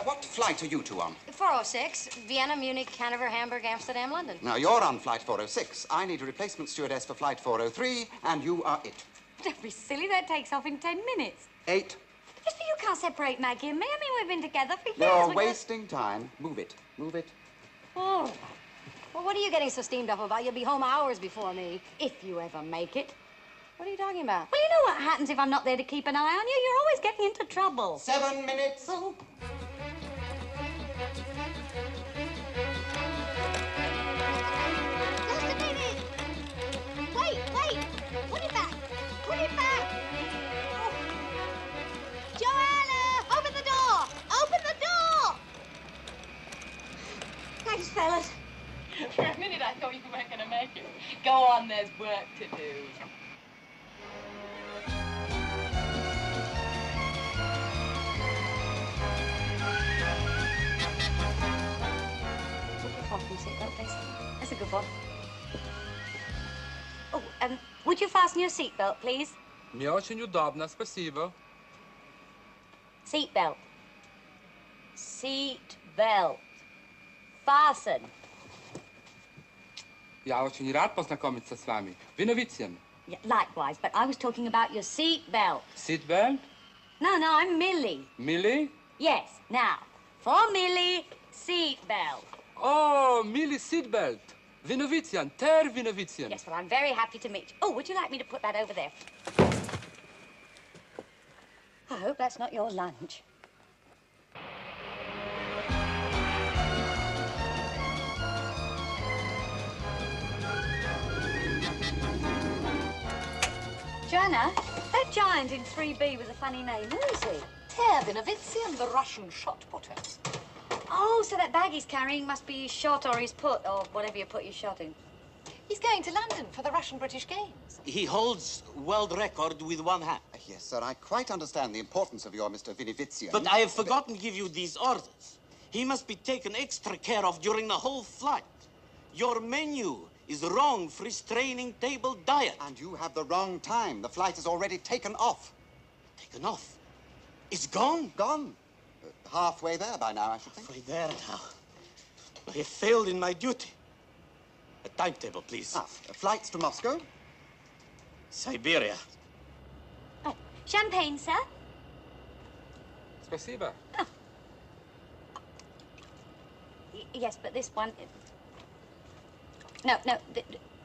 What flight are you two on? 406, Vienna, Munich, Hanover, Hamburg, Amsterdam, London. Now, you're on flight 406. I need a replacement stewardess for flight 403, and you are it. Don't be silly, that takes off in 10 minutes. 8. Yes, but you can't separate Maggie and me. I mean, we've been together for years. You're wasting time. Move it. Move it. Oh. Well, what are you getting so steamed up about? You'll be home hours before me, if you ever make it. What are you talking about? Well, you know what happens if I'm not there to keep an eye on you. You're always getting into trouble. 7 minutes. Oh. Just a minute. Wait. Put it back. Put it back. Oh. Joanna, open the door. Open the door. Thanks, fellas. For a minute, I thought you weren't going to make it. Go on, there's work to do. That's a good one. Oh, would you fasten your seatbelt, please? Мне очень удобно, спасибо. Seatbelt. Seatbelt. Fasten. Я очень рад познакомиться с вами. Вы новицын. Yeah, likewise, but I was talking about your seatbelt. Seatbelt? No, I'm Millie. Millie? Yes, now, for Millie, seatbelt. Oh, Millie seatbelt. Вы новицын, вы новицын. Yes, well, I'm very happy to meet you. Oh, would you like me to put that over there? I hope that's not your lunch. Joanna, that giant in 3B with a funny name, who is he? Vinovitzian, the Russian shot putter. Oh, so that bag he's carrying must be his shot or his put, or whatever you put your shot in. He's going to London for the Russian-British Games. He holds world record with one hand. Yes, sir, I quite understand the importance of your Mr. Vinovitzian. But I have forgotten to give you these orders. He must be taken extra care of during the whole flight. Your menu is wrong for his training table diet. And you have the wrong time. The flight is already taken off. Taken off? It's gone? Gone. Halfway there by now, I should think. Halfway there now. I have failed in my duty. A timetable, please. Flights to Moscow? Siberia. Oh, champagne, sir? Спасибо. Oh. Yes, but this one... No,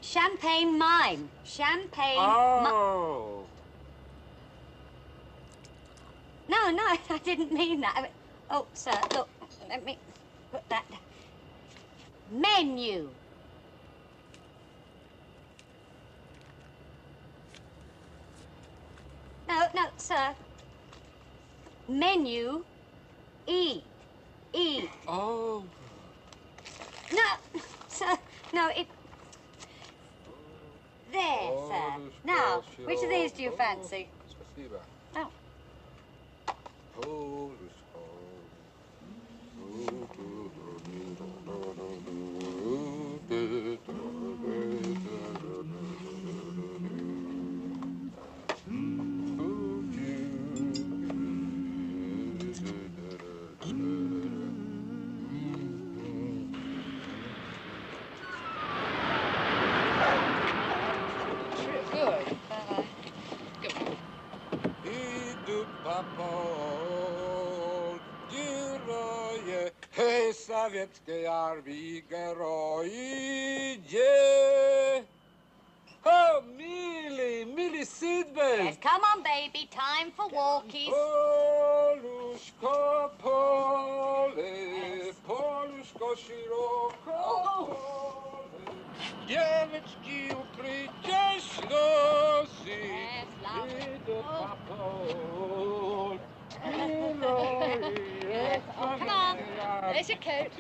champagne mime. Champagne Oh. No, I didn't mean that. I mean, oh, sir, look, let me put that down. Menu. No, sir. Menu. Eat. E. Oh. No, sir. No, it... There, sir. Now, which of these do you fancy? Спасибо. Oh. Советской армии герои, yeah. Oh, Millie, Millie Seatbelt. Yes, come on, baby. Time for walkies. Poluszko pole, poluszko szeroko pole. Dzieweczki ukrycie ślosy, idą papol. Yes. Oh, come on. There's your coat.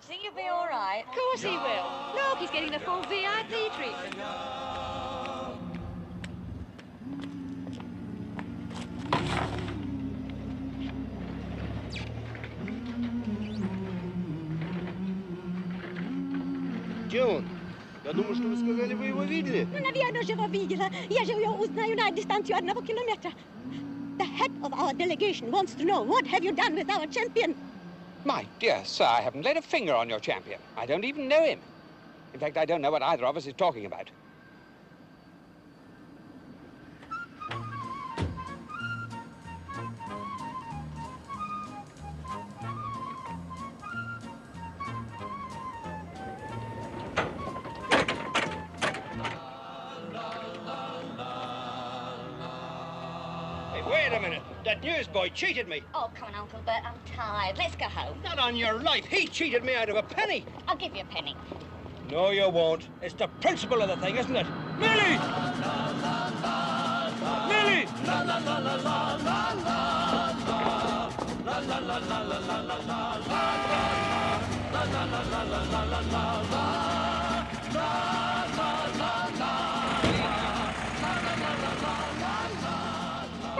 Think you'll be all right? Of course he will. Look, he's getting the full VIP treatment. Джон, я думаю, что вы сказали, вы его видели? Ну, наверное, же его видела. Я же ее узнаю на дистанцию 1 километра. The head of our delegation wants to know, what have you done with our champion? My dear sir, I haven't laid a finger on your champion. I don't even know him. In fact, I don't know what either of us is talking about. Wait a minute. That newsboy cheated me. Oh, come on, Uncle Bert. I'm tired. Let's go home. Not on your life. He cheated me out of a penny. I'll give you a penny. No, you won't. It's the principle of the thing, isn't it? Millie! Millie!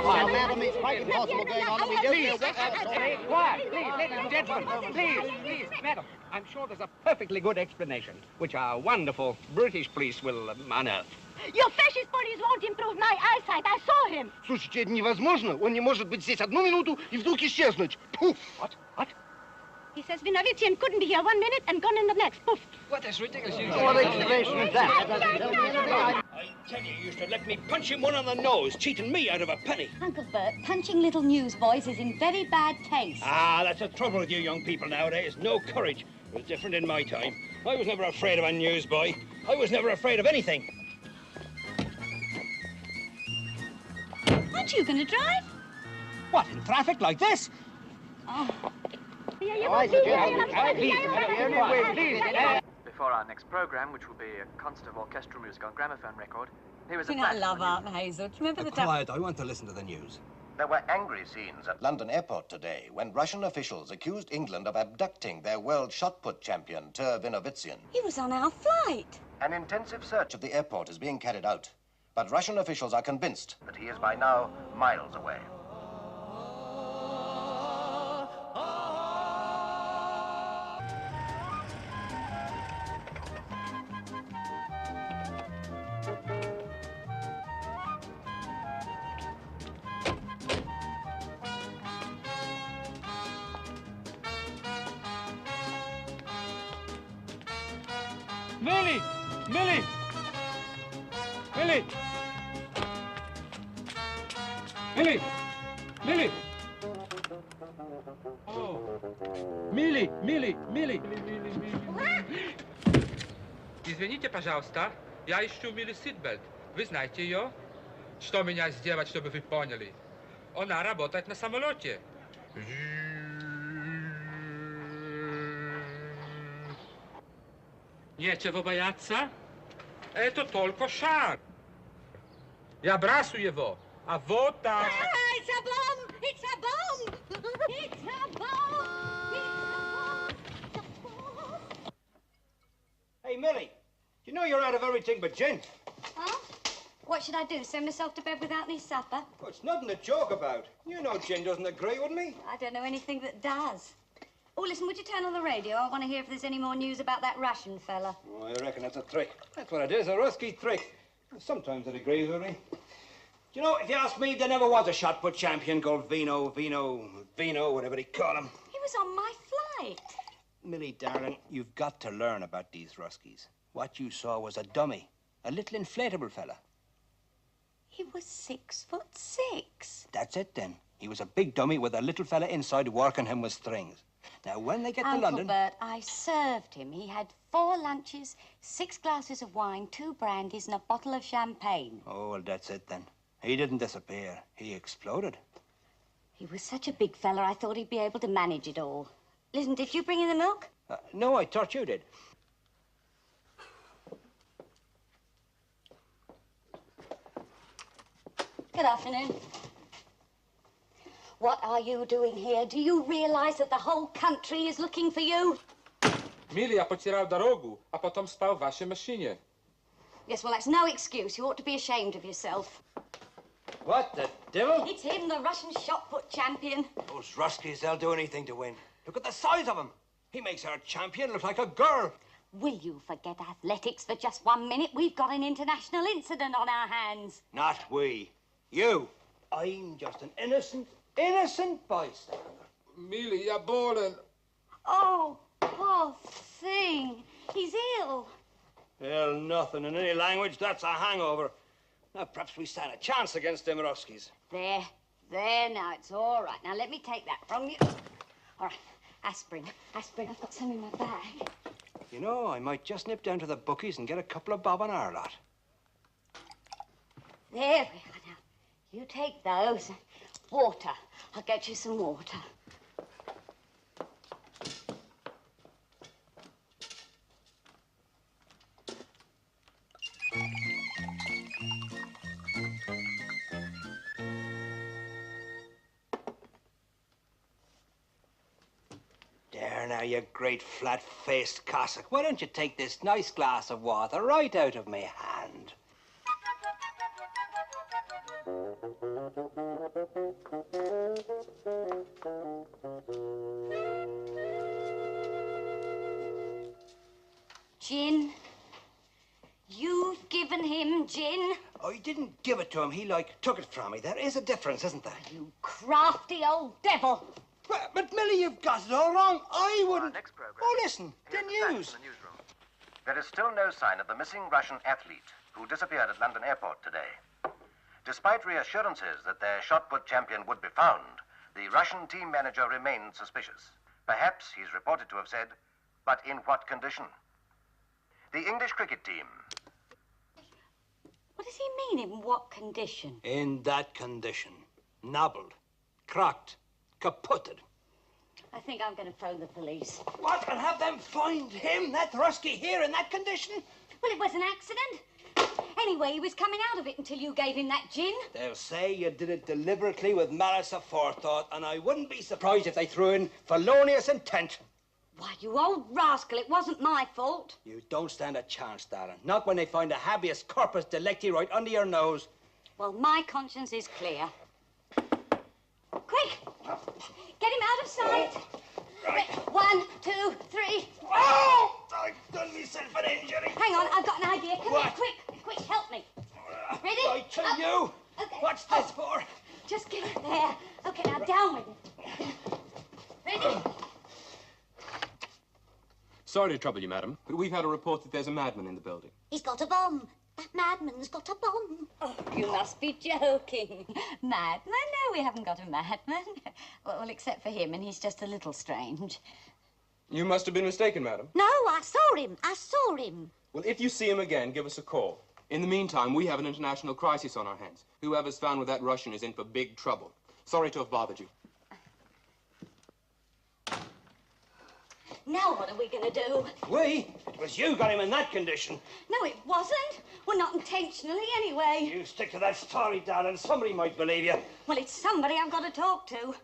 Well, madam, it's quite impossible going on. Please, quiet, please, ladies and gentlemen, please, madam. I'm sure there's a perfectly good explanation, which our wonderful British police will unearth. Your fascist police won't improve my eyesight. I saw him. Слушайте, это невозможно. Он не может быть здесь 1 минуту и вдруг исчезнуть. Пуф! What? He says Vinovitian couldn't be here 1 minute and gone in the next. Poof. What is ridiculous? What explanation is that? I tell you, you should let me punch him one on the nose, cheating me out of a penny. Uncle Bert, punching little newsboys is in very bad taste. Ah, that's the trouble with you young people nowadays. No courage. It was different in my time. I was never afraid of a newsboy. I was never afraid of anything. Aren't you going to drive? What, in traffic like this? Oh. Before our next programme, which will be a concert of orchestral music on gramophone record, here is a... I love Aunt Hazel. Do you remember the time... Quiet, I want to listen to the news. There were angry scenes at London airport today when Russian officials accused England of abducting their world shot-put champion, Vinovitian. He was on our flight. An intensive search of the airport is being carried out, but Russian officials are convinced that he is by now miles away. Millie! Millie! Millie! Millie! Millie! Oh. Millie! Millie! Millie! Извините, пожалуйста, я ищу Millie Seatbelt. Вы знаете ее? Что меня сделать, чтобы вы поняли? Она работает на самолете. Нечего бояться. Это только шар. Я бросаю его. A vota! Ah, it's a bomb! It's a bomb! It's a bomb! It's a bomb! Hey, Millie, you know you're out of everything but gin. Huh? What should I do, send myself to bed without any supper? Oh, it's nothing to joke about. You know gin doesn't agree with me. I don't know anything that does. Oh, listen, would you turn on the radio? I want to hear if there's any more news about that Russian fella. Oh, I reckon that's a trick. That's what it is, a Rusky trick. Sometimes it agrees with me. You know, if you ask me, there never was a shot put champion called Vino, whatever they call him. He was on my flight. Millie, darling, you've got to learn about these Ruskies. What you saw was a dummy, a little inflatable fella. He was 6'6". That's it, then. He was a big dummy with a little fella inside working him with strings. Now, when they get to London... Uncle Bert, I served him. He had 4 lunches, 6 glasses of wine, 2 brandies, and a bottle of champagne. Oh, well, that's it, then. He didn't disappear. He exploded. He was such a big fella, I thought he'd be able to manage it all. Listen, did you bring in the milk? No, I thought you did. Good afternoon. What are you doing here? Do you realize that the whole country is looking for you? Millie, ja poтерял дорогу, a potom spal v vašej mašine. Yes, well, that's no excuse. You ought to be ashamed of yourself. What the devil? It's him, the Russian shot-put champion. Those Ruskies, they'll do anything to win. Look at the size of him. He makes our champion look like a girl. Will you forget athletics for just 1 minute? We've got an international incident on our hands. Not we. You. I'm just an innocent bystander. Millie, ja bolen. Oh, poor thing. He's ill. Well, nothing in any language. That's a hangover. Now, perhaps we stand a chance against them Ruskies. There, now, it's all right. Now, let me take that from you. All right, aspirin. I've got some in my bag. You know, I might just nip down to the bookies and get a couple of bob on our lot. There we are now. You take those. Water. I'll get you some water. There now, you great flat-faced Cossack. Why don't you take this nice glass of water right out of my hand? Gin? You've given him gin? I didn't give it to him. He, took it from me. There is a difference, isn't there? You crafty old devil. But Millie, you've got it all wrong. I wouldn't... Next program. Oh, listen, the news. From the newsroom. There is still no sign of the missing Russian athlete who disappeared at London Airport today. Despite reassurances that their shot-put champion would be found, the Russian team manager remained suspicious. Perhaps he's reported to have said, but in what condition? The English cricket team. What does he mean, in what condition? In that condition. Nobbled, cracked, kaputted. I think I'm going to phone the police. What? And have them find him, that Rusky, here in that condition? Well, it was an accident. Anyway, he was coming out of it until you gave him that gin. They'll say you did it deliberately with malice aforethought, and I wouldn't be surprised if they threw in felonious intent. Why, you old rascal, it wasn't my fault. You don't stand a chance, darling. Not when they find a habeas corpus delicti right under your nose. Well, my conscience is clear. Quick! Get him out of sight. Right. 1, 2, 3. Oh! I've done myself an injury. Hang on, I've got an idea. Come What? here, quick, help me. Ready? Right to you. Okay. What's this for? Just get it there. Okay, now down with it. Ready? Sorry to trouble you, madam, but we've had a report that there's a madman in the building. He's got a bomb. That madman's got a bomb. Oh, you must be joking. Madman? No, we haven't got a madman. Well, except for him, and he's just a little strange. You must have been mistaken, madam. No, I saw him. Well, if you see him again, give us a call. In the meantime, we have an international crisis on our hands. Whoever's found with that Russian is in for big trouble. Sorry to have bothered you. Now what are we going to do? We? It was you got him in that condition. No, it wasn't. Well, not intentionally, anyway. You stick to that story, darling. Somebody might believe you. Well, it's somebody I've got to talk to.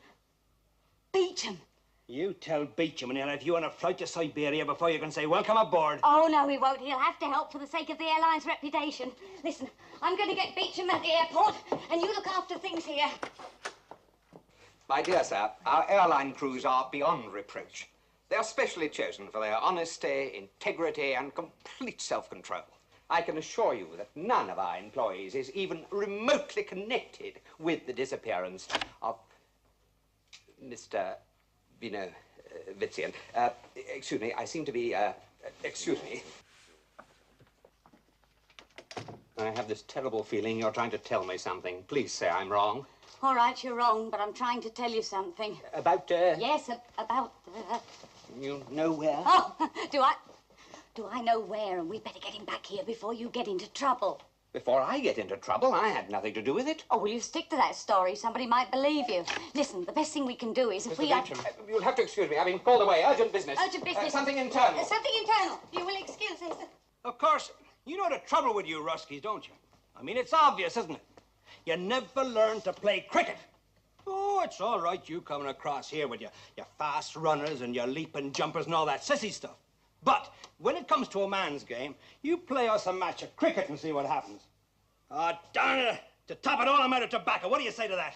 Beecham. You tell Beecham and he'll have you on a flight to Siberia before you can say welcome aboard. Oh, no, he won't. He'll have to help for the sake of the airline's reputation. Listen, I'm going to get Beecham at the airport, and you look after things here. My dear sir, our airline crews are beyond reproach. They are specially chosen for their honesty, integrity, and complete self-control. I can assure you that none of our employees is even remotely connected with the disappearance of Mr. Vinovitsian. Excuse me, I seem to be, excuse me. I have this terrible feeling you're trying to tell me something. Please say I'm wrong. All right, you're wrong, but I'm trying to tell you something. About, Yes, about, You know where? Oh, do I know where, and we better get him back here before you get into trouble. Before I get into trouble, I had nothing to do with it. Oh, will you stick to that story? Somebody might believe you. Listen, the best thing we can do is if we... Beecham, you'll have to excuse me. I've been called away. Urgent business. Urgent business. Something internal. Something internal. You will excuse us. Of course, you know the trouble with you Ruskies, don't you? I mean, it's obvious, isn't it? You never learn to play cricket. Oh, it's all right you coming across here with your fast runners and your leaping jumpers and all that sissy stuff. But when it comes to a man's game, you play us a match of cricket and see what happens. Ah, darn it! To top it all, I'm out of tobacco. What do you say to that?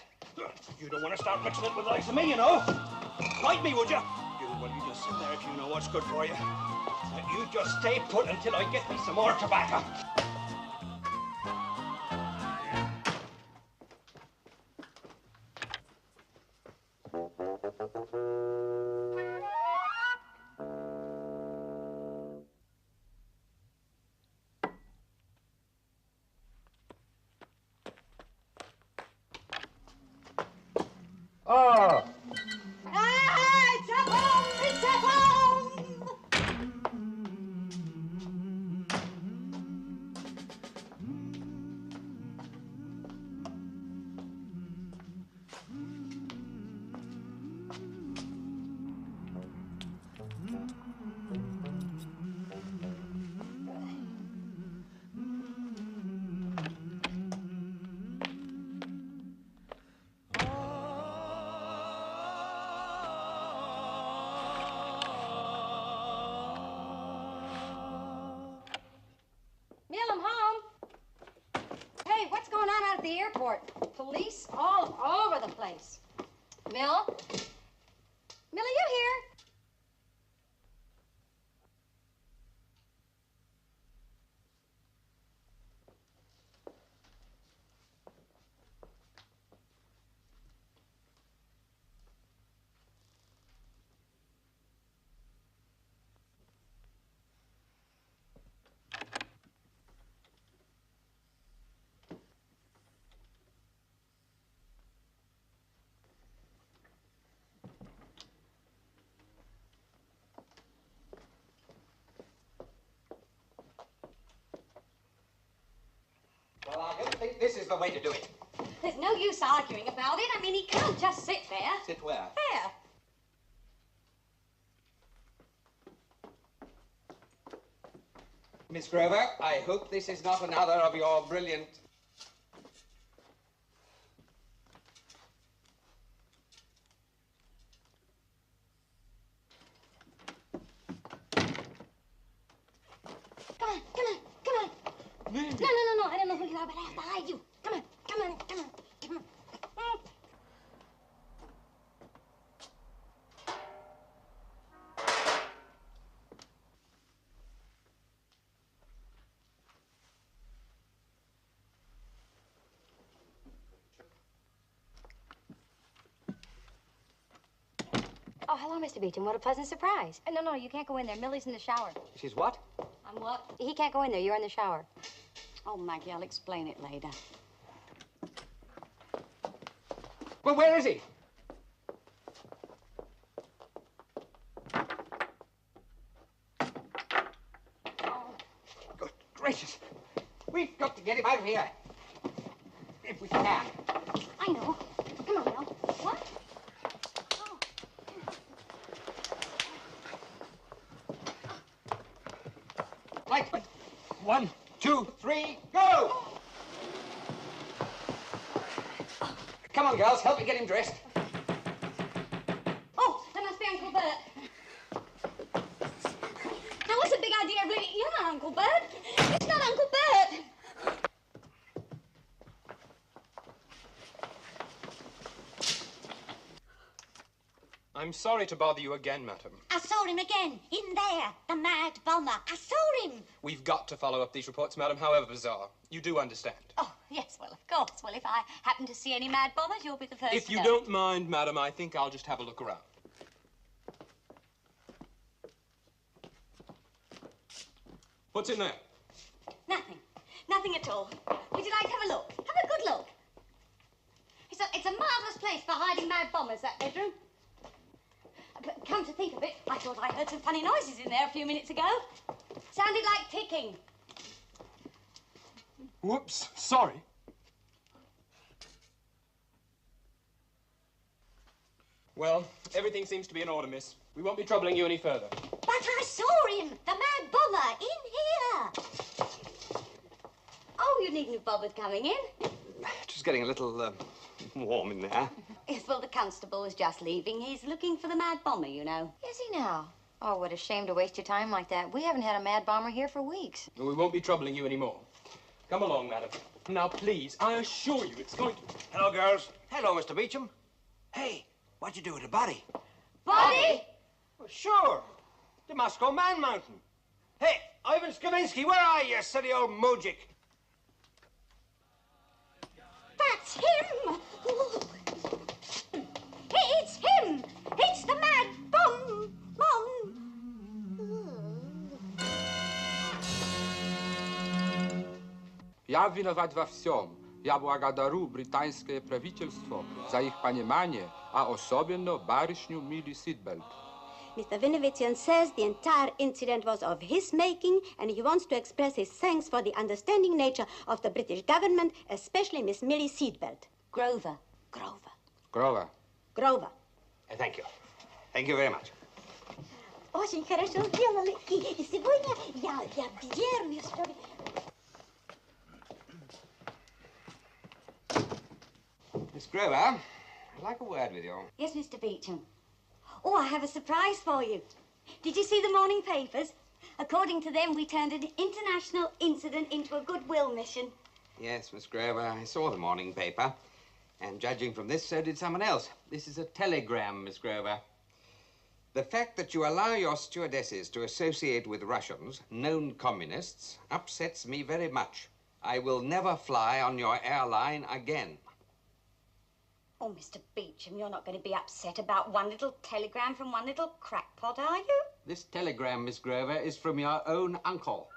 You don't want to start mixing it with the likes of me, you know. Bite me, would you? Well, you just sit there if you know what's good for you. You just stay put until I get me some more tobacco. Oh! It's a bomb! It's a bomb! at the airport. Police all over the place. Mill? Mill, are you here? Well, I don't think this is the way to do it. There's no use arguing about it. I mean, he can't just sit there. Sit where? There. Miss Grover, I hope this is not another of your brilliant... Come on, come on, come on. No, I don't know who you are, but I have to hide you. Come on, come on, come on, come on. Oh, hello, Mr. Beecham. What a pleasant surprise. No, you can't go in there. Millie's in the shower. She's what? I'm what? He can't go in there. You're in the shower. Oh, Maggie, I'll explain it later. Well, where is he? Oh. Good gracious. We've got to get him out of here. If we can. I know. Come on, Mill. What? 1, 2, 3, go! Come on, girls, help me get him dressed. Oh, that must be Uncle Bert. Now, what's the big idea of leaving? You're not Uncle Bert. It's not Uncle Bert. I'm sorry to bother you again, madam. I saw him again, in there, the mad bomber. I saw him. We've got to follow up these reports, madam, however bizarre. You do understand. Oh, yes, well, of course. Well, if I happen to see any mad bombers, you'll be the first If to you know. don't mind, madam, I think I'll just have a look around. What's in there? Nothing. Nothing at all. Would you like to have a look? Have a good look. It's a marvellous place for hiding mad bombers, that bedroom. But come to think of it, I thought I heard some funny noises in there a few minutes ago. Sounded like ticking. Whoops, sorry. Well, everything seems to be in order, miss. We won't be troubling you any further. But I saw him, the mad bomber, in here. Oh, you needn't have bothered coming in. Just getting a little warm in there. Yes, well, the constable was just leaving. He's looking for the mad bomber, you know. Is he now? Oh, what a shame to waste your time like that. We haven't had a mad bomber here for weeks. We won't be troubling you anymore. Come along, madam. Now, please, I assure you it's going to... Hello, girls. Hello, Mr. Beecham. Hey, what'd you do with the body? Body? Well, sure. The Moscow Man Mountain. Hey, Ivan Skavinsky, where are you, silly old moujik? That's him. It's him. It's the mad bomb. Я виноват во всем. Я благодарю британское правительство за их понимание, а особенно барышню Millie Sidbelt. Mr. Vinevitian says the entire incident was of his making, and he wants to express his thanks for the understanding nature of the British government, especially Miss Millie Sidbelt. Grover. Grover. Thank you. Thank you very much. Очень хорошо сделали. И сегодня я верю, что... Miss Grover, I'd like a word with you. Yes, Mr. Beecham. Oh, I have a surprise for you. Did you see the morning papers? According to them, we turned an international incident into a goodwill mission. Yes, Miss Grover, I saw the morning paper. And judging from this, so did someone else. This is a telegram, Miss Grover. The fact that you allow your stewardesses to associate with Russians, known communists, upsets me very much. I will never fly on your airline again. Oh, Mr. Beecham, you're not going to be upset about one little telegram from one little crackpot, are you? This telegram, Miss Grover, is from your own uncle.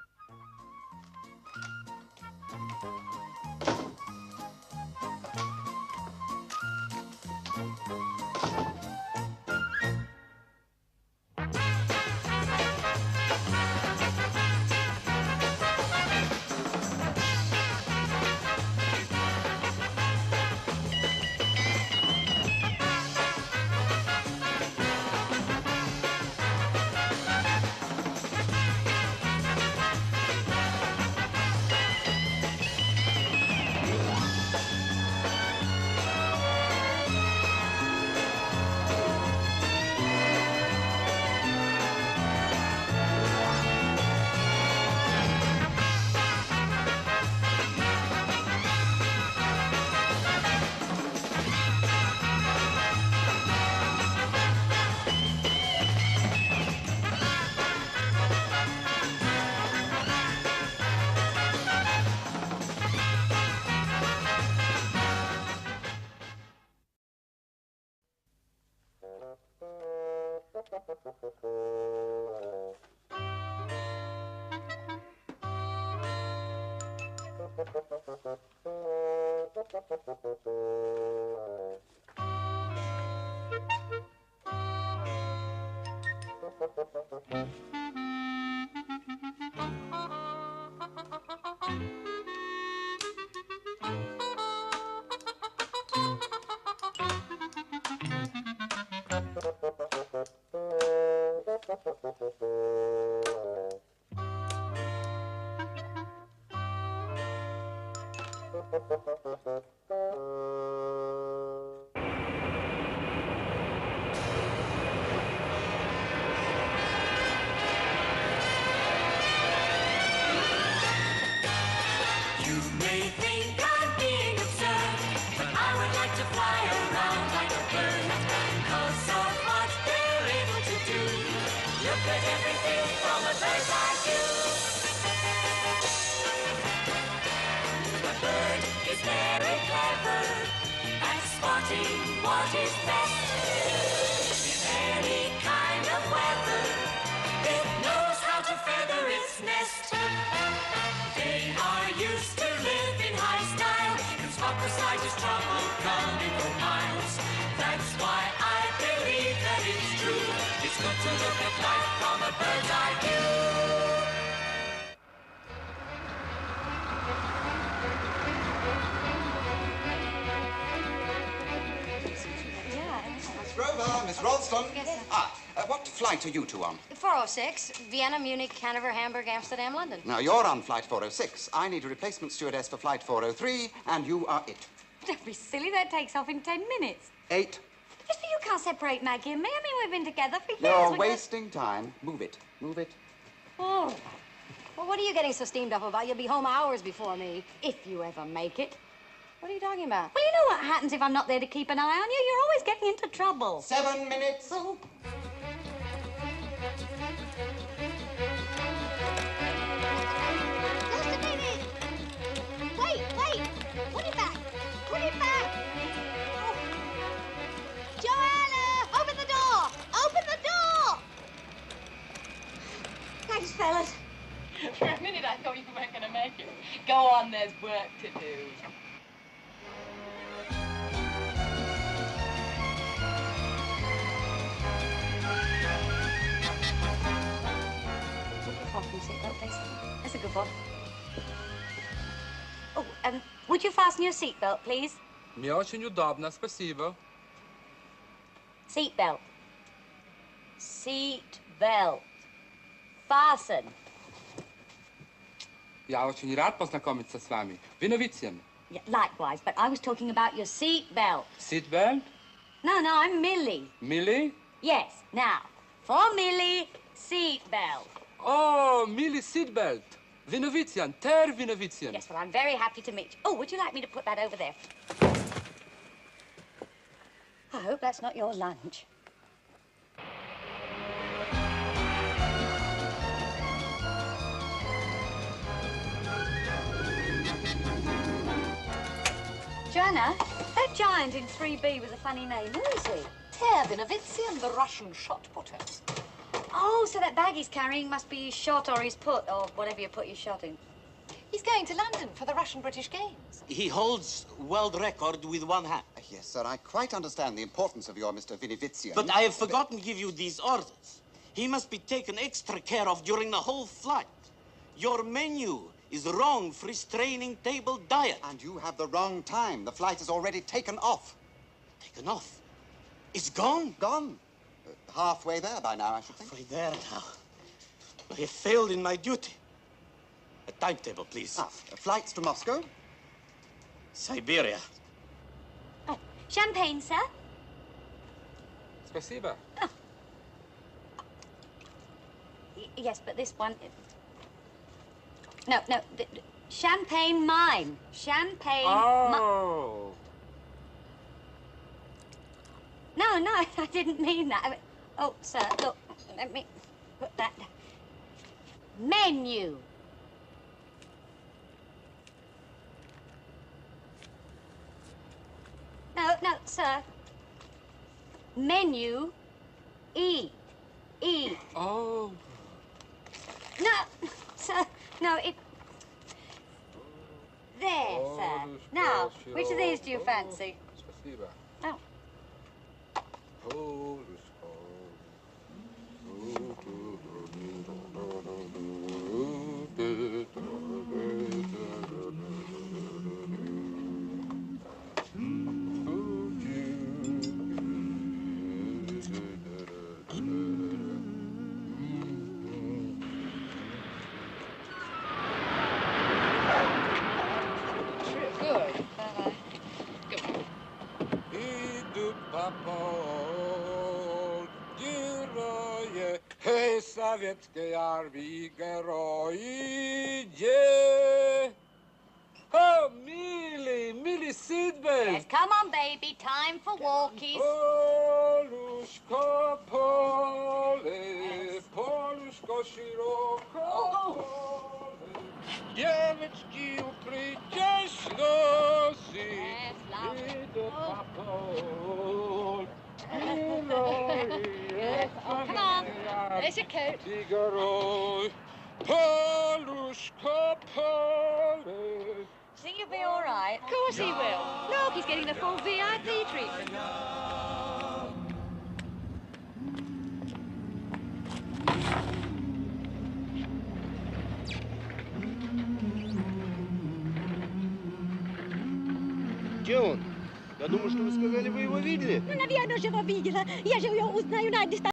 What is best in any kind of weather? It knows how to feather its nest. They are used to live in high style, can spot the slightest trouble coming for miles. That's why I believe that it's true. It's good to look at life from a bird's eye view. Miss Ralston. Yes, sir. What flight are you two on? 406, Vienna, Munich, Hanover, Hamburg, Amsterdam, London. Now, you're on flight 406. I need a replacement stewardess for flight 403, and you are it. Don't be silly, that takes off in 10 minutes. 8. Just for you can't separate Maggie and me. I mean, we've been together for years. You're wasting time. Move it. Move it. Oh. Well, what are you getting so steamed up about? You'll be home hours before me, if you ever make it. What are you talking about? Well, you know what happens if I'm not there to keep an eye on you? You're always getting into trouble. 7 minutes. Oh. Just a minute. Wait. Put it back. Put it back. Oh. Joanna, open the door. Open the door. Thanks, fellas. For a minute, I thought you weren't going to make it. Go on, there's work to do. That's a good one. Oh, would you fasten your seatbelt, please? Мне очень удобно, спасибо. Seatbelt. Seatbelt. Fasten. Я очень рад познакомиться с вами. Вы новицын. Yeah, likewise, but I was talking about your seatbelt. Seatbelt? No, I'm Millie. Millie? Yes, now, for Millie, seatbelt. Oh, Millie seatbelt. Вы новицын, вы новицын. Yes, well, I'm very happy to meet you. Oh, would you like me to put that over there? I hope that's not your lunch. Joanna, that giant in 3B with a funny name, who is he? Vinovitzian, the Russian shot putter. Oh, so that bag he's carrying must be his shot or his put, or whatever you put your shot in. He's going to London for the Russian-British Games. He holds world record with one hand. Yes, sir, I quite understand the importance of your Mr. Vinovitzian. But I have forgotten to give you these orders. He must be taken extra care of during the whole flight. Your menu is wrong for his training table diet. And you have the wrong time. The flight is already taken off. Taken off? It's gone? Gone. Halfway there by now, I should think. Halfway there now. I have failed in my duty. A timetable, please. Flights to Moscow? Siberia. Oh, champagne, sir? Спасибо. Oh. Yes, but this one... No, champagne mine. Champagne Oh. No, I didn't mean that. I mean, oh, sir, look, let me put that down. Menu. No, sir. Menu. Eat. Oh. No, sir, no, it... There, sir. Now, which of these do you fancy? Спасибо. Oh. Good. sovětské jarví geroji je. Oh, Millie seatbelt. Yes, come on, baby. Time for walkies. Poluszko pole, poluszko sziroko pole. Dzieweczki ukrycie śnosy. Idę na pol. Oh, come on. There's your coat. Geroj, poluszko pole. Think you'll be all right? Of course he will. Look, he's getting the full VIP treatment. Где он? Я думаю, что вы сказали, вы его видели. Ну, наверное, же его видела. Я же ее узнаю на дистанции.